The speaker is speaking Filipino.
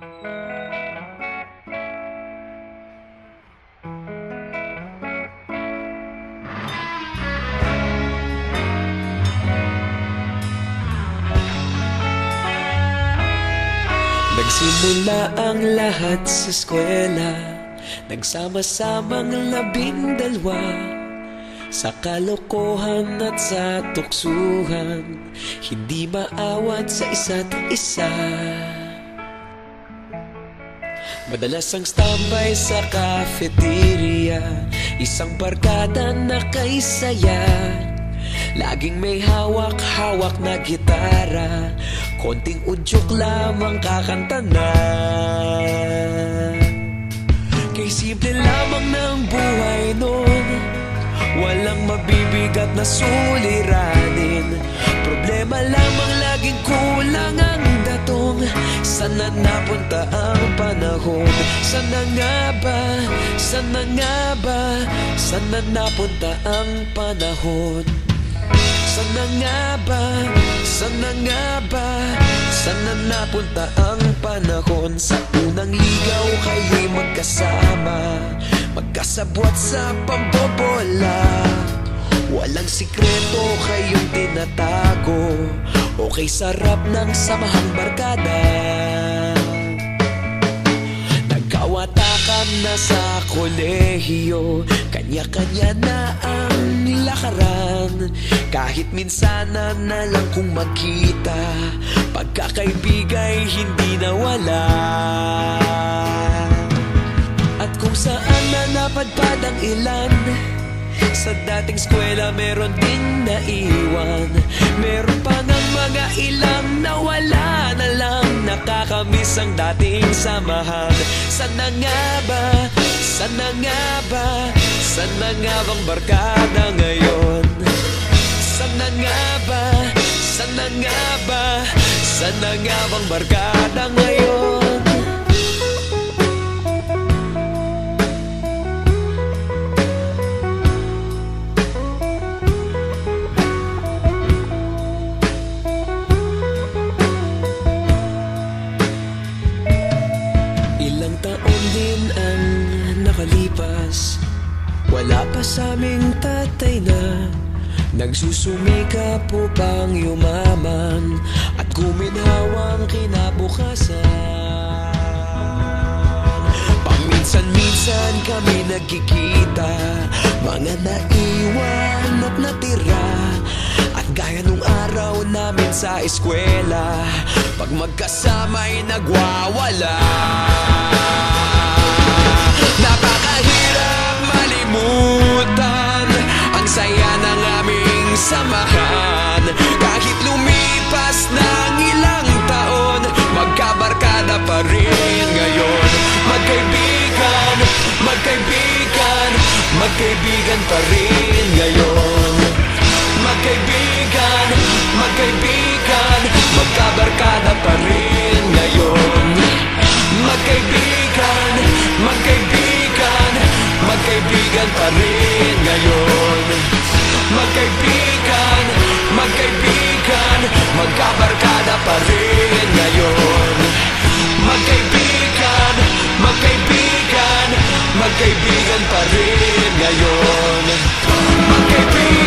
Nagsimula ang lahat sa eskwela, nagsama-samang 12 sa kalokohan at sa tuksuhan, hindi maawat sa isa't isa. Madalas ang standby sa cafeteria, isang barkada na kaysaya, laging may hawak-hawak na gitara, konting udyok lamang kakanta na. Kay simple lamang ng buhay nun, walang mabibigat na suliranin, problema lamang laging kulang ang datong. Sana napunta ang panahon? Sana nga ba? Sana nga ba? Sana napunta ang panahon? Sana nga ba? Sana nga ba? Sana napunta ang panahon? Sa unang ligaw kayo'y magkasama, magkasabwat sa pambobola, walang sikreto kayong tinatago, okay sarap ng samahang barkada. Nagkawatakan na sa kolehiyo, kanya-kanya na ang lakaran, kahit minsanan na lang kung magkita, pagkakaibigay hindi nawala. At kung saan na napadpad ang ilan, sa dating eskwela meron ding naiwan, meron pa ng mga ilang nawala na lang, nakakamiss ang dating samahan. Sana nga ba? Sana nga ba? Sana nga bang barkada ngayon? Sana nga ba? Sana nga ba? Sana nga bang barkada ngayon? Ilang taon din ang nakalipas, wala pa sa aming tatay na nagsusumikap upang yumaman at guminhawang kinabukasan. Paminsan-minsan kami nagkikita, mga naiwan at natira, at gaya nung araw namin sa eskwela, pag magkasama'y nagwawala. Napakahirap malimutan ang saya ng aming samahan, kahit lumipas ng ilang taon, magkabarkada pa rin ngayon. Magkaibigan, magkaibigan, magkaibigan pa rin ngayon. Magkaibigan, magkaibigan, magkabarkada pa rin ngayon. Magkaibigan, magkaibigan, magkaibigan pa rin ngayon. Magkaibigan, magkaibigan, magkabarkada pa rin ngayon. Magkaibigan, magkaibigan, magkaibigan pa rin ngayon. Magkaibigan.